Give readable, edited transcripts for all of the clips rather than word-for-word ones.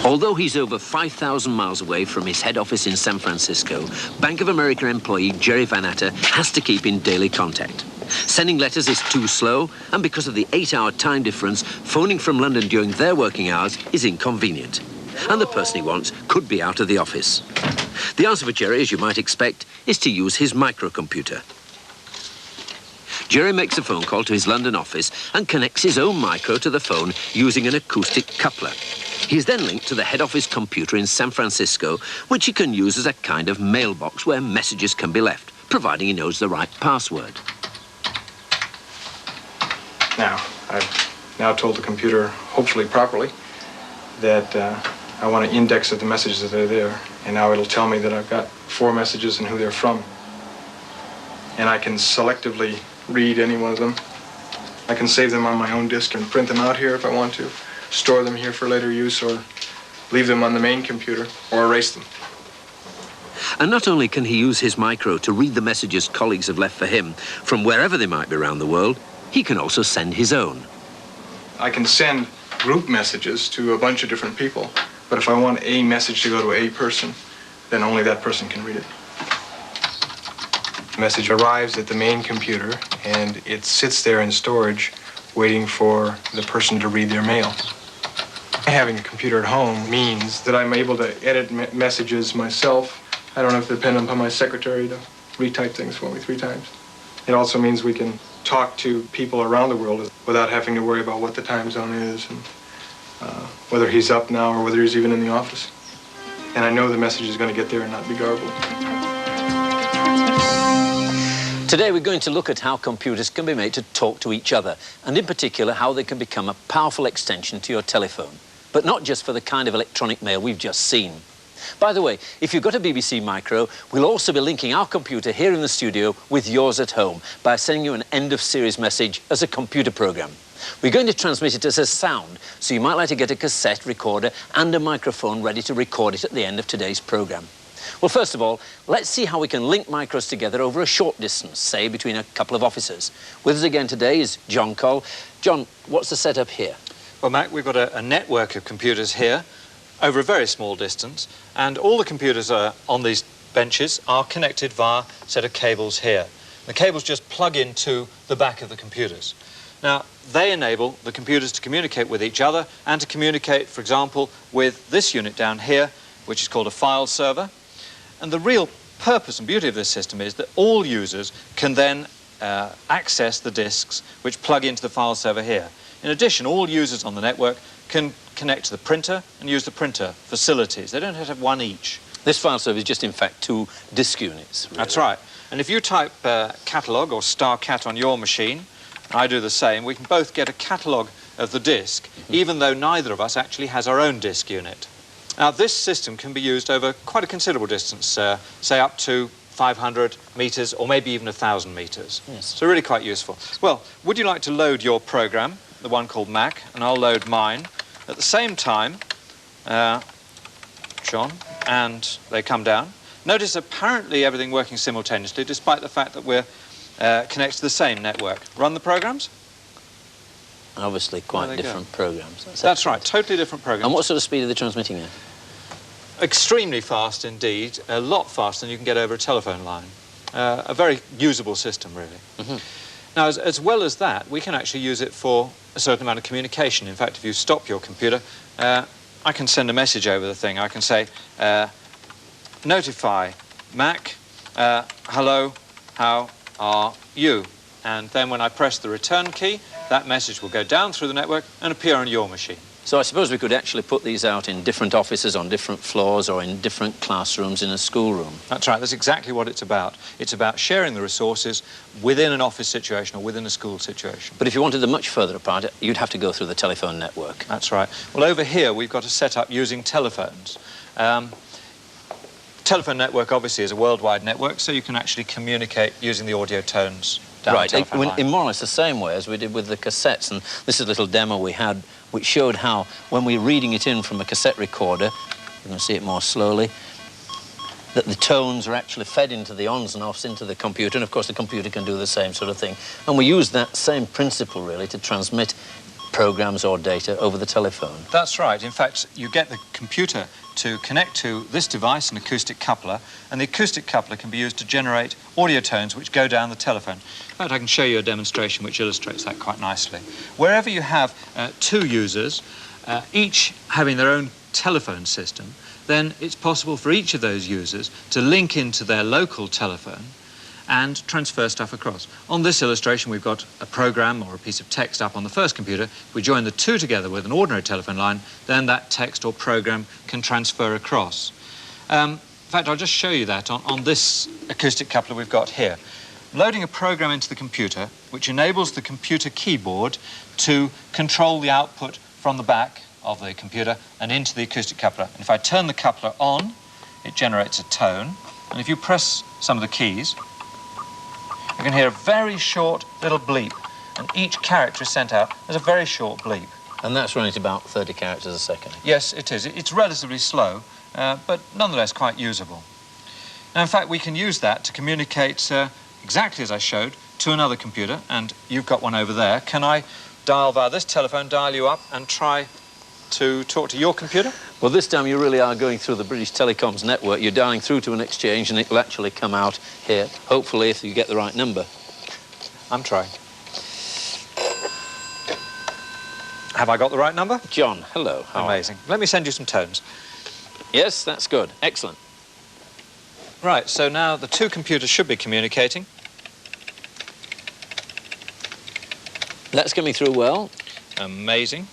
Although he's over 5,000 miles away from his head office in San Francisco, Bank of America employee Jerry Van Atter has to keep in daily contact. Sending letters is too slow, and because of the 8-hour time difference, phoning from London during their working hours is inconvenient. And the person he wants could be out of the office. The answer for Jerry, as you might expect, is to use his microcomputer. Jerry makes a phone call to his London office and connects his own micro to the phone using an acoustic coupler. He is then linked to the head office computer in San Francisco, which he can use as a kind of mailbox where messages can be left, providing he knows the right password. Now, I've now told the computer, hopefully properly, that I want to index the messages that are there. And now it'll tell me that I've got 4 messages and who they're from. And I can selectively read any one of them. I can save them on my own disk and print them out here if I want to, store them here for later use, or leave them on the main computer, or erase them. And not only can he use his micro to read the messages colleagues have left for him from wherever they might be around the world, he can also send his own. I can send group messages to a bunch of different people, but if I want a message to go to a person, then only that person can read it. The message arrives at the main computer, and it sits there in storage, waiting for the person to read their mail. Having a computer at home means that I'm able to edit messages myself. I don't have to depend upon my secretary to retype things for me 3 times. It also means we can talk to people around the world without having to worry about what the time zone is and whether he's up now or whether he's even in the office. And I know the message is going to get there and not be garbled. Today we're going to look at how computers can be made to talk to each other, and in particular how they can become a powerful extension to your telephone. But not just for the kind of electronic mail we've just seen. By the way, if you've got a BBC Micro, we'll also be linking our computer here in the studio with yours at home by sending you an end-of-series message as a computer program. We're going to transmit it as a sound, so you might like to get a cassette recorder and a microphone ready to record it at the end of today's program. Well, first of all, let's see how we can link micros together over a short distance, say between a couple of offices. With us again today is John Cole. John, what's the setup here? Well, Mac, we've got a network of computers here over a very small distance, and all the computers on these benches are connected via a set of cables here. The cables just plug into the back of the computers. Now, they enable the computers to communicate with each other and to communicate, for example, with this unit down here, which is called a file server. And the real purpose and beauty of this system is that all users can then access the disks which plug into the file server here. In addition, all users on the network can connect to the printer and use the printer facilities. They don't have to have one each. This file server is just, in fact, 2 disk units. Really. That's right. And if you type catalogue or StarCat on your machine, I do the same, we can both get a catalogue of the disk, even though neither of us actually has our own disk unit. Now, this system can be used over quite a considerable distance, say up to 500 metres or maybe even 1,000 metres. Yes. So really quite useful. Well, would you like to load your program, the one called Mac, and I'll load mine. At the same time, John, and they come down. Notice apparently everything working simultaneously, despite the fact that we're connected to the same network. Run the programs? Obviously quite different programs. That's right, totally different programs. And what sort of speed are they transmitting at? Extremely fast indeed, a lot faster than you can get over a telephone line. A very usable system, really. Now, as well as that, we can actually use it for a certain amount of communication. In fact, if you stop your computer, I can send a message over the thing. I can say, notify Mac, hello, how are you? And then when I press the return key, that message will go down through the network and appear on your machine. So I suppose we could actually put these out in different offices, on different floors, or in different classrooms in a schoolroom. That's right, that's exactly what it's about. It's about sharing the resources within an office situation or within a school situation. But if you wanted them much further apart, you'd have to go through the telephone network. That's right. Well, over here, we've got a setup using telephones. Telephone network, obviously, is a worldwide network, so you can actually communicate using the audio tones down the telephone line. In more or less the same way as we did with the cassettes. And this is a little demo we had which showed how, when we're reading it in from a cassette recorder, you can see it more slowly, that the tones are actually fed into the ons and offs into the computer, and of course the computer can do the same sort of thing. And we use that same principle, really, to transmit programs or data over the telephone. That's right. In fact, you get the computer to connect to this device, an acoustic coupler, and the acoustic coupler can be used to generate audio tones which go down the telephone. In fact, I can show you a demonstration which illustrates that quite nicely. Wherever you have two users, each having their own telephone system, then it's possible for each of those users to link into their local telephone and transfer stuff across. On this illustration, we've got a program or a piece of text up on the first computer. If we join the two together with an ordinary telephone line, then that text or program can transfer across. In fact, I'll just show you that on this acoustic coupler we've got here. I'm loading a program into the computer which enables the computer keyboard to control the output from the back of the computer and into the acoustic coupler. And if I turn the coupler on, it generates a tone. And if you press some of the keys, you can hear a very short little bleep, and each character is sent out as a very short bleep. And that's running at about 30 characters a second. Yes, it is. It's relatively slow, but nonetheless quite usable. Now, in fact, we can use that to communicate exactly as I showed to another computer, and you've got one over there. Can I dial via this telephone, dial you up, and try to talk to your computer? Well, this time you really are going through the British Telecom's network. You're dialing through to an exchange and it will actually come out here, hopefully, if you get the right number. I'm trying. Have I got the right number? John, hello. How Amazing. Let me send you some tones. Yes, that's good. Excellent. Right, so now the two computers should be communicating. That's coming through well. Amazing.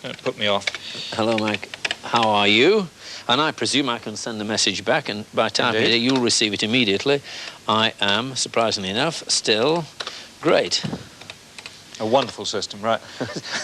Don't put me off. Hello, Mike. How are you? And I presume I can send the message back, and by typing it, you'll receive it immediately. I am, surprisingly enough, still great. A wonderful system, right?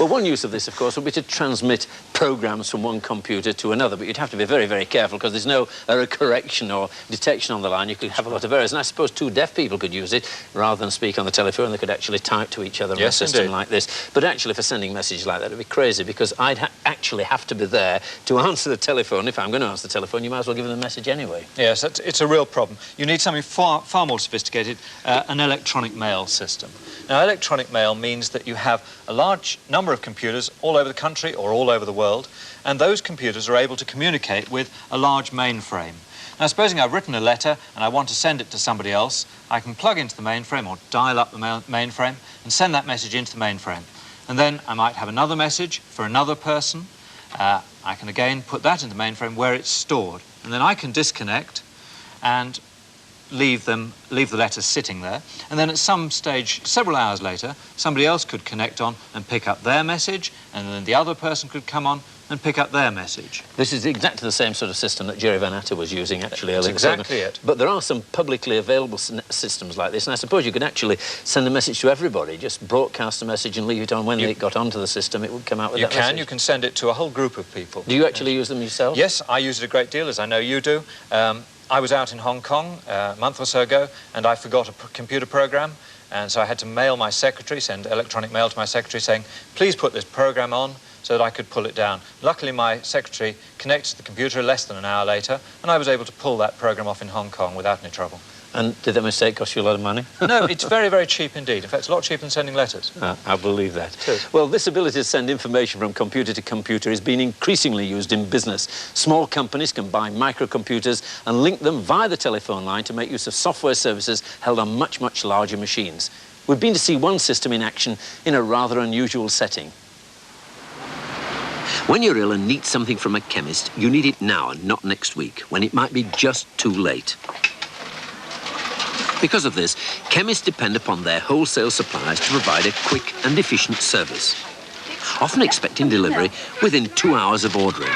Well, one use of this, of course, would be to transmit programs from one computer to another, but you'd have to be very, very careful because there's no error correction or detection on the line. You could have a lot of errors, and I suppose two deaf people could use it. Rather than speak on the telephone, they could actually type to each other in a system like this. But actually, for sending messages like that, it'd be crazy because I'd actually have to be there to answer the telephone. If I'm going to answer the telephone, you might as well give them the message anyway. Yes, it's a real problem. You need something far more sophisticated, an electronic mail system. Now, electronic mail means that you have a large number of computers all over the country or all over the world, and those computers are able to communicate with a large mainframe. Now, supposing I've written a letter and I want to send it to somebody else, I can plug into the mainframe or dial up the mainframe and send that message into the mainframe. And then I might have another message for another person. I can again put that into the mainframe where it's stored. And then I can disconnect and leave the letter sitting there, and then at some stage, several hours later, somebody else could connect on and pick up their message, and then the other person could come on and pick up their message. This is exactly the same sort of system that Jerry Van Atta was using, actually. That's exactly it. But there are some publicly available systems like this, and I suppose you could actually send a message to everybody, just broadcast a message and leave it on. When it got onto the system, it would come out with that message. You can send it to a whole group of people. Do you actually use them yourself? Yes, I use it a great deal, as I know you do. I was out in Hong Kong a month or so ago, and I forgot a computer program, and so I had to mail my secretary, send electronic mail to my secretary saying, please put this program on, so that I could pull it down. Luckily, my secretary connected to the computer less than an hour later, and I was able to pull that program off in Hong Kong without any trouble. And did that mistake cost you a lot of money? No, it's very, very cheap indeed. In fact, it's a lot cheaper than sending letters. I believe that. Too. Well, this ability to send information from computer to computer is being increasingly used in business. Small companies can buy microcomputers and link them via the telephone line to make use of software services held on much, much larger machines. We've been to see one system in action in a rather unusual setting. When you're ill and need something from a chemist, you need it now and not next week, when it might be just too late. Because of this, chemists depend upon their wholesale suppliers to provide a quick and efficient service, often expecting delivery within 2 hours of ordering.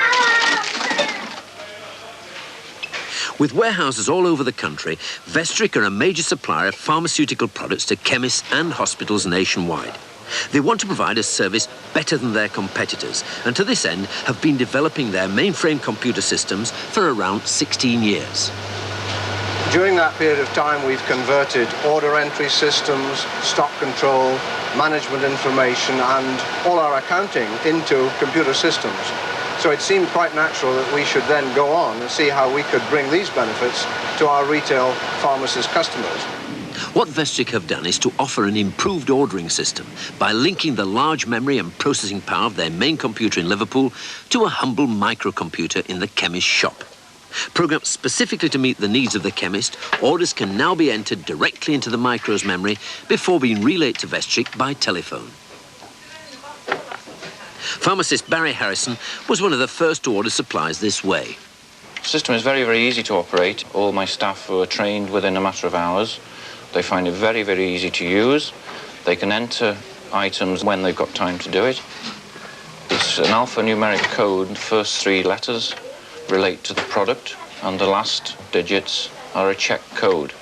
With warehouses all over the country, Vestric are a major supplier of pharmaceutical products to chemists and hospitals nationwide. They want to provide a service better than their competitors, and to this end have been developing their mainframe computer systems for around 16 years. During that period of time, we've converted order entry systems, stock control, management information, and all our accounting into computer systems. So it seemed quite natural that we should then go on and see how we could bring these benefits to our retail pharmacist customers. What Vestrik have done is to offer an improved ordering system by linking the large memory and processing power of their main computer in Liverpool to a humble microcomputer in the chemist's shop. Programmed specifically to meet the needs of the chemist, orders can now be entered directly into the micro's memory before being relayed to Vestrik by telephone. Pharmacist Barry Harrison was one of the first to order supplies this way. The system is very, very easy to operate. All my staff were trained within a matter of hours. They find it very, very easy to use. They can enter items when they've got time to do it. It's an alphanumeric code. The first 3 letters relate to the product, and the last digits are a check code.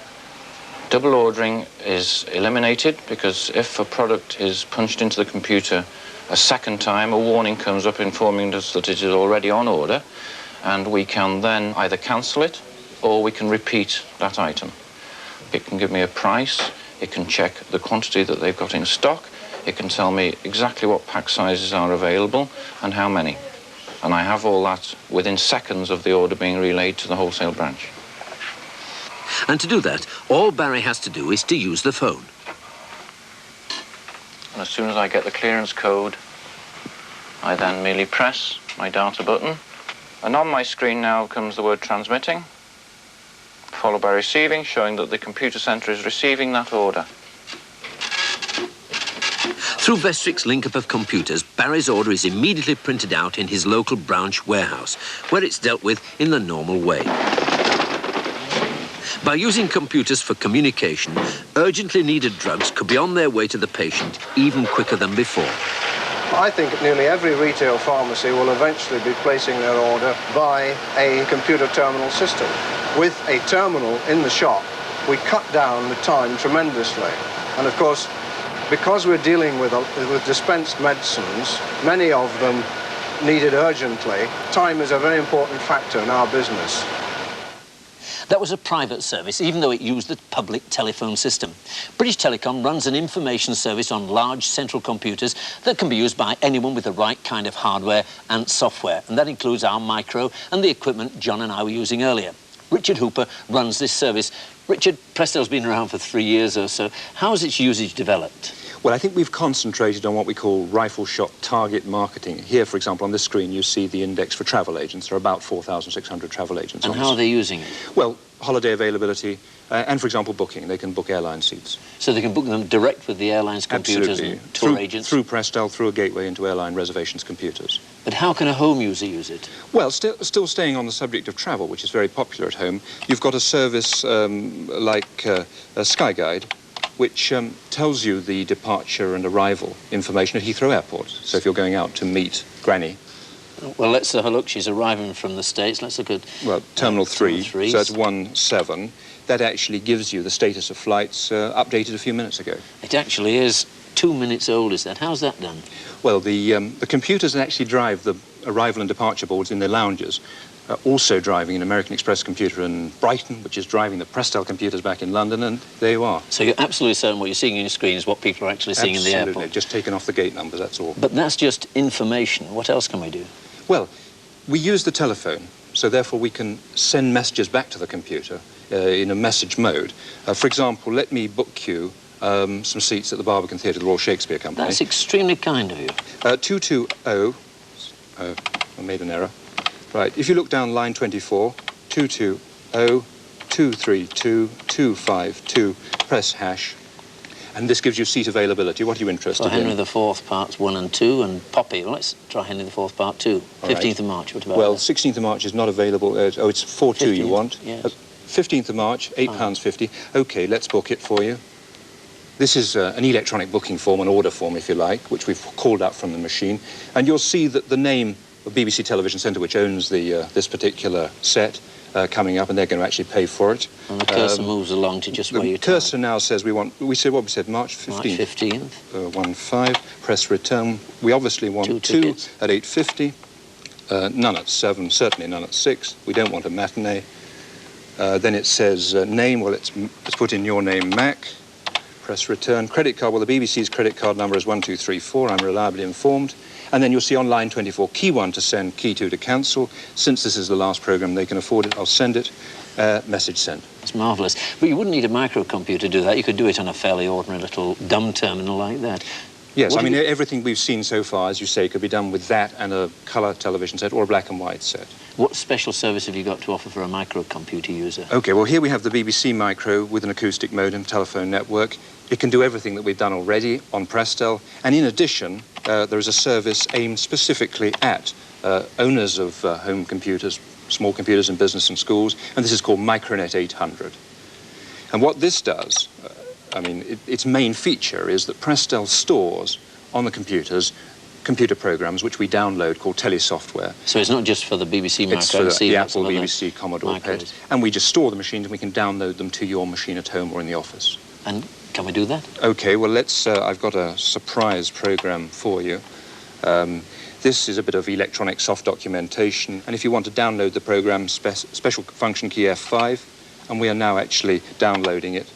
Double ordering is eliminated because if a product is punched into the computer a second time, a warning comes up informing us that it is already on order, and we can then either cancel it or we can repeat that item. It can give me a price, it can check the quantity that they've got in stock, it can tell me exactly what pack sizes are available and how many. And I have all that within seconds of the order being relayed to the wholesale branch. And to do that, all Barry has to do is to use the phone. And as soon as I get the clearance code, I then merely press my data button. And on my screen now comes the word transmitting, followed by receiving, showing that the computer center is receiving that order. Through Vestrik's link-up of computers, Barry's order is immediately printed out in his local branch warehouse, where it's dealt with in the normal way. By using computers for communication, urgently needed drugs could be on their way to the patient even quicker than before. I think nearly every retail pharmacy will eventually be placing their order by a computer terminal system. With a terminal in the shop, we cut down the time tremendously. And of course, because we're dealing with dispensed medicines, many of them needed urgently, time is a very important factor in our business. That was a private service, even though it used the public telephone system. British Telecom runs an information service on large central computers that can be used by anyone with the right kind of hardware and software, and that includes our micro and the equipment John and I were using earlier. Richard Hooper runs this service. Richard, Presto's been around for 3 years or so. How has its usage developed? Well, I think we've concentrated on what we call rifle shot target marketing. Here, for example, on this screen, you see the index for travel agents. There are about 4,600 travel agents. And how are they using it? Well, holiday availability and, for example, booking. They can book airline seats. So they can book them direct with the airline's computers and tour agents? Through Prestel, through a gateway into airline reservations computers. But how can a home user use it? Well, still staying on the subject of travel, which is very popular at home, you've got a service like a Sky Guide, which tells you the departure and arrival information at Heathrow Airport. So if you're going out to meet Granny... Well, let's have a look. She's arriving from the States. Let's look at... Well, Terminal 3, Terminal 3. So that's 17. That actually gives you the status of flights updated a few minutes ago. It actually is 2 minutes old, is that? How's that done? Well, the computers that actually drive the arrival and departure boards in their lounges are also driving an American Express computer in Brighton, which is driving the Prestel computers back in London, and there you are. So you're absolutely certain what you're seeing on your screen is what people are actually seeing in the airport? Absolutely, just taken off the gate numbers, that's all. But that's just information. What else can we do? Well, we use the telephone, so therefore we can send messages back to the computer in a message mode. For example, let me book you some seats at the Barbican Theatre, the Royal Shakespeare Company. That's extremely kind of you. 220... I made an error. Right, if you look down line 24, 220-232-252, press hash, and this gives you seat availability. What are you interested in? Henry IV parts 1 and 2, and Poppy. Well, let's try Henry IV part 2. 15th of March, what about Well, that? 16th of March is not available. Oh, it's 4-2 you want? Yes. 15th of March, £8.50. OK, let's book it for you. This is an electronic booking form, an order form, if you like, which we've called out from the machine. And you'll see that the name of BBC Television Centre, which owns this particular set, coming up, and they're going to actually pay for it. And the cursor moves along to just where you type. The cursor now says March 15th. March 15th. 15, press return. We obviously want two at 8:50, none at 7, certainly none at 6. We don't want a matinee. Then it says name. Well, let's put in your name, Mac. Press return. Credit card. Well, the BBC's credit card number is 1234. I'm reliably informed. And then you'll see on line 24, key 1 to send, key 2 to cancel. Since this is the last programme, they can afford it. I'll send it. message sent. It's marvellous. But you wouldn't need a microcomputer to do that. You could do it on a fairly ordinary little dumb terminal like that. Yes, I mean, everything we've seen so far, as you say, could be done with that and a colour television set or a black and white set. What special service have you got to offer for a microcomputer user? OK, well, here we have the BBC Micro with an acoustic modem, telephone network. It can do everything that we've done already on Prestel. And in addition, there is a service aimed specifically at owners of home computers, small computers in business and schools, and this is called Micronet 800. And what this does, its main feature is that Prestel stores on the computers computer programs which we download called telesoftware. So it's not just for the BBC Micro? It's for the Apple, BBC, Commodore PET, and we just store the machines and we can download them to your machine at home or in the office. And can we do that? OK, well, let's, I've got a surprise program for you. This is a bit of electronic soft documentation, and if you want to download the program, special function key F5, and we are now actually downloading it.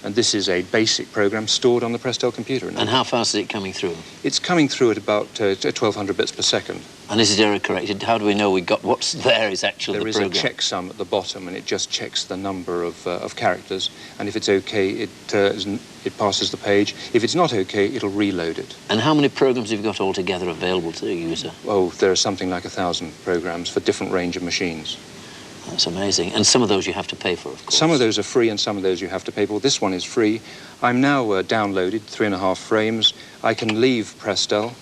And this is a basic program stored on the Prestel computer. And how fast is it coming through? It's coming through at about 1,200 bits per second. And is it error corrected? How do we know we got what's there is actually the program? There is a checksum at the bottom, and it just checks the number of characters. And if it's OK, it passes the page. If it's not OK, it'll reload it. And how many programs have you got altogether available to the user? Oh, there are something like 1,000 programs for different range of machines. That's amazing. And some of those you have to pay for, of course. Some of those are free and some of those you have to pay for. This one is free. I'm now downloaded 3.5 frames. I can leave Prestel,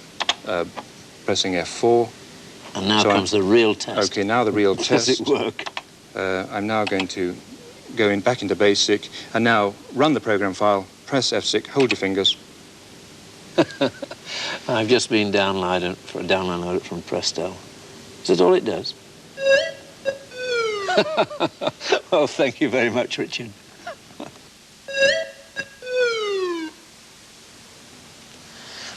pressing F4. And now comes the real test. OK, now the real test. Does it work? I'm now going to go back into BASIC and now run the program file, press F6, hold your fingers. I've just been downloaded it from Prestel. Is that all it does? Oh, thank you very much, Richard.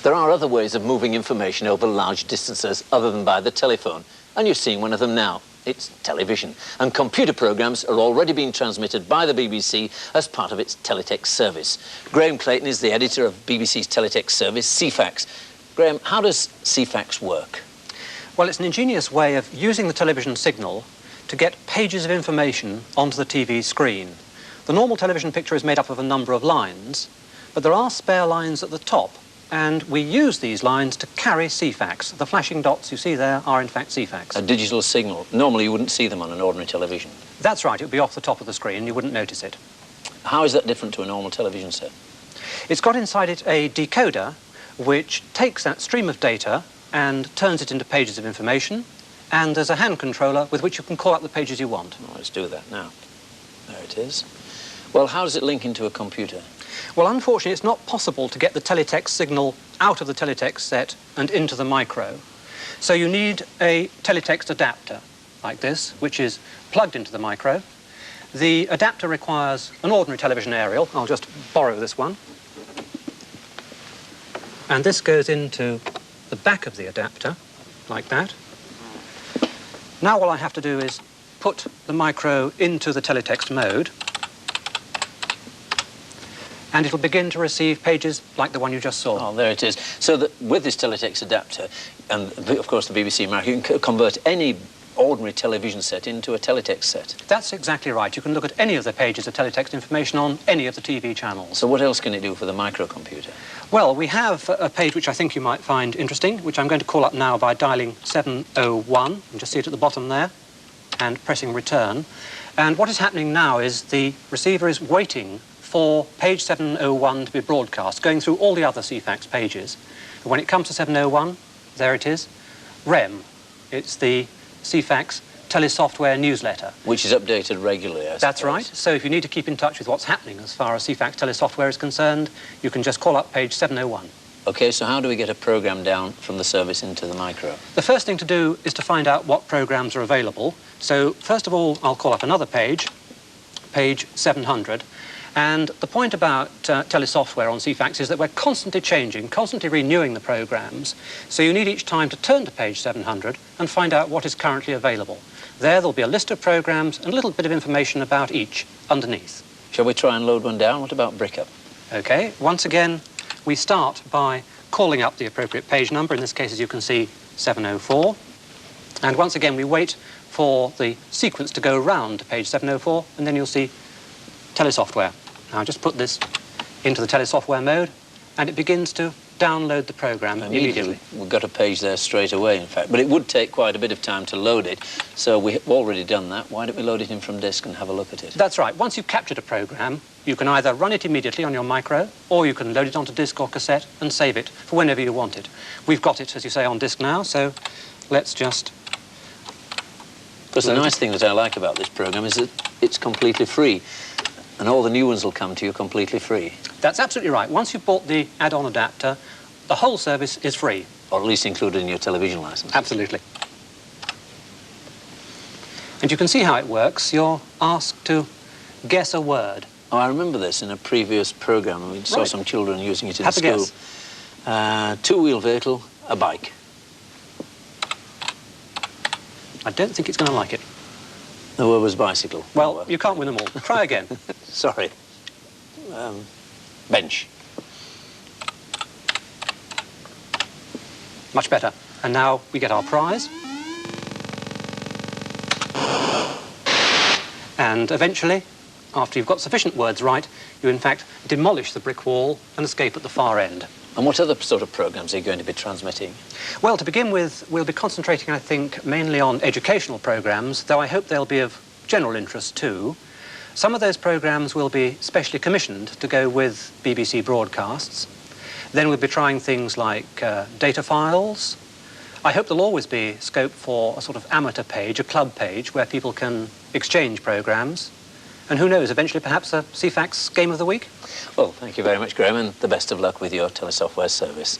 There are other ways of moving information over large distances other than by the telephone, and you're seeing one of them now. It's television, and computer programs are already being transmitted by the BBC as part of its Teletext service. Graham Clayton is the editor of BBC's Teletext service, CFAX. Graham, how does CFAX work? Well, it's an ingenious way of using the television signal to get pages of information onto the TV screen. The normal television picture is made up of a number of lines, but there are spare lines at the top, and we use these lines to carry CFAX. The flashing dots you see there are in fact CFAX. A digital signal. Normally you wouldn't see them on an ordinary television. That's right, it would be off the top of the screen, you wouldn't notice it. How is that different to a normal television set? It's got inside it a decoder which takes that stream of data and turns it into pages of information, and there's a hand controller with which you can call up the pages you want. Well, let's do that now. There it is. Well, how does it link into a computer? Well, unfortunately, it's not possible to get the teletext signal out of the teletext set and into the micro. So you need a teletext adapter, like this, which is plugged into the micro. The adapter requires an ordinary television aerial. I'll just borrow this one. And this goes into the back of the adapter, like that. Now all I have to do is put the micro into the teletext mode, and it'll begin to receive pages like the one you just saw. Oh, there it is. So that with this teletext adapter, and of course the BBC Micro, you can convert any ordinary television set into a teletext set. That's exactly right. You can look at any of the pages of teletext information on any of the TV channels. So what else can it do for the microcomputer? Well, we have a page which I think you might find interesting, which I'm going to call up now by dialing 701. You can just see it at the bottom there, and pressing return. And what is happening now is the receiver is waiting for page 701 to be broadcast, going through all the other CFAX pages. And when it comes to 701, there it is, REM. It's the CFAX telesoftware newsletter. Which is updated regularly, I suppose. That's right. So if you need to keep in touch with what's happening as far as CFAX telesoftware is concerned, you can just call up page 701. OK, so how do we get a program down from the service into the micro? The first thing to do is to find out what programs are available. So first of all, I'll call up another page, page 700. And the point about telesoftware on CFAX is that we're constantly changing, constantly renewing the programs. So you need each time to turn to page 700 and find out what is currently available. There'll be a list of programs and a little bit of information about each underneath. Shall we try and load one down? What about Brickup? OK, once again, we start by calling up the appropriate page number. In this case, as you can see, 704. And once again, we wait for the sequence to go round to page 704, and then you'll see telesoftware. Now, I just put this into the telesoftware mode, and it begins to download the program immediately. We've got a page there straight away, in fact, but it would take quite a bit of time to load it, so we've already done that. Why don't we load it in from disk and have a look at it? That's right. Once you've captured a program, you can either run it immediately on your micro, or you can load it onto disk or cassette and save it for whenever you want it. We've got it, as you say, on disk now, so let's just... Because the nice thing that I like about this program is that it's completely free, and all the new ones will come to you completely free. That's absolutely right. Once you've bought the add-on adapter, the whole service is free. Or at least included in your television license. Absolutely. And you can see how it works. You're asked to guess a word. Oh, I remember this in a previous program. We saw some children using it in school. Two-wheel vehicle, a bike. I don't think it's going to like it. The word was bicycle. Well, you can't win them all. Try again. Sorry. Bench. Much better. And now we get our prize. And eventually, after you've got sufficient words right, you in fact demolish the brick wall and escape at the far end. And what other sort of programs are you going to be transmitting? Well, to begin with, we'll be concentrating, I think, mainly on educational programs, though I hope they'll be of general interest too. Some of those programs will be specially commissioned to go with BBC broadcasts. Then we'll be trying things like data files. I hope there'll always be scope for a sort of amateur page, a club page, where people can exchange programs. And who knows, eventually perhaps a CFAX Game of the Week? Well, thank you very much, Graham, and the best of luck with your telesoftware service.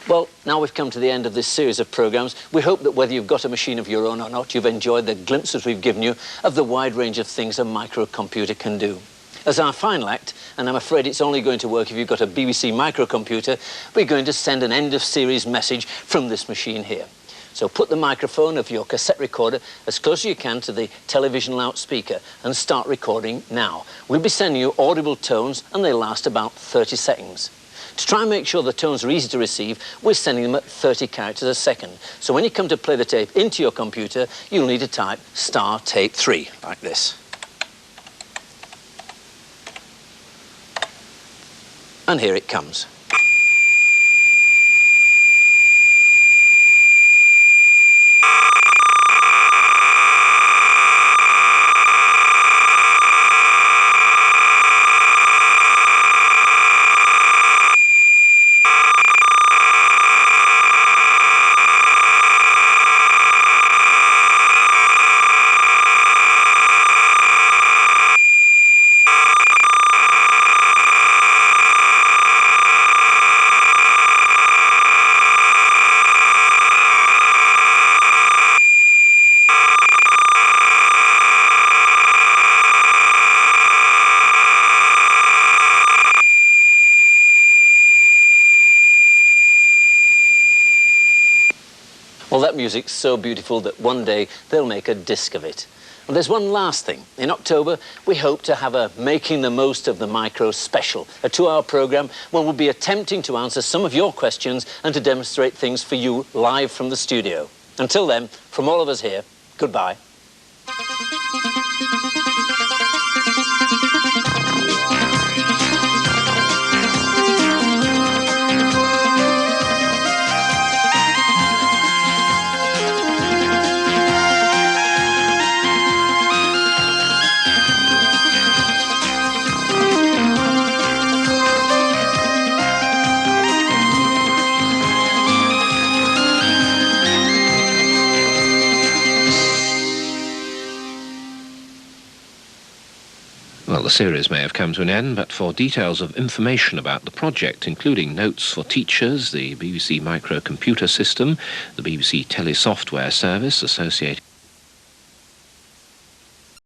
Well, now we've come to the end of this series of programmes. We hope that whether you've got a machine of your own or not, you've enjoyed the glimpses we've given you of the wide range of things a microcomputer can do. As our final act, and I'm afraid it's only going to work if you've got a BBC microcomputer, we're going to send an end-of-series message from this machine here. So put the microphone of your cassette recorder as close as you can to the television loudspeaker and start recording now. We'll be sending you audible tones, and they last about 30 seconds. To try and make sure the tones are easy to receive, we're sending them at 30 characters a second. So when you come to play the tape into your computer, you'll need to type star tape 3, like this. And here it comes. Well, that music's so beautiful that one day they'll make a disc of it. And there's one last thing. In October, we hope to have a Making the Most of the Micro special, a 2-hour programme when we'll be attempting to answer some of your questions and to demonstrate things for you live from the studio. Until then, from all of us here, goodbye. Well, the series may have come to an end, but for details of information about the project, including notes for teachers, the BBC microcomputer system, the BBC telesoftware service associated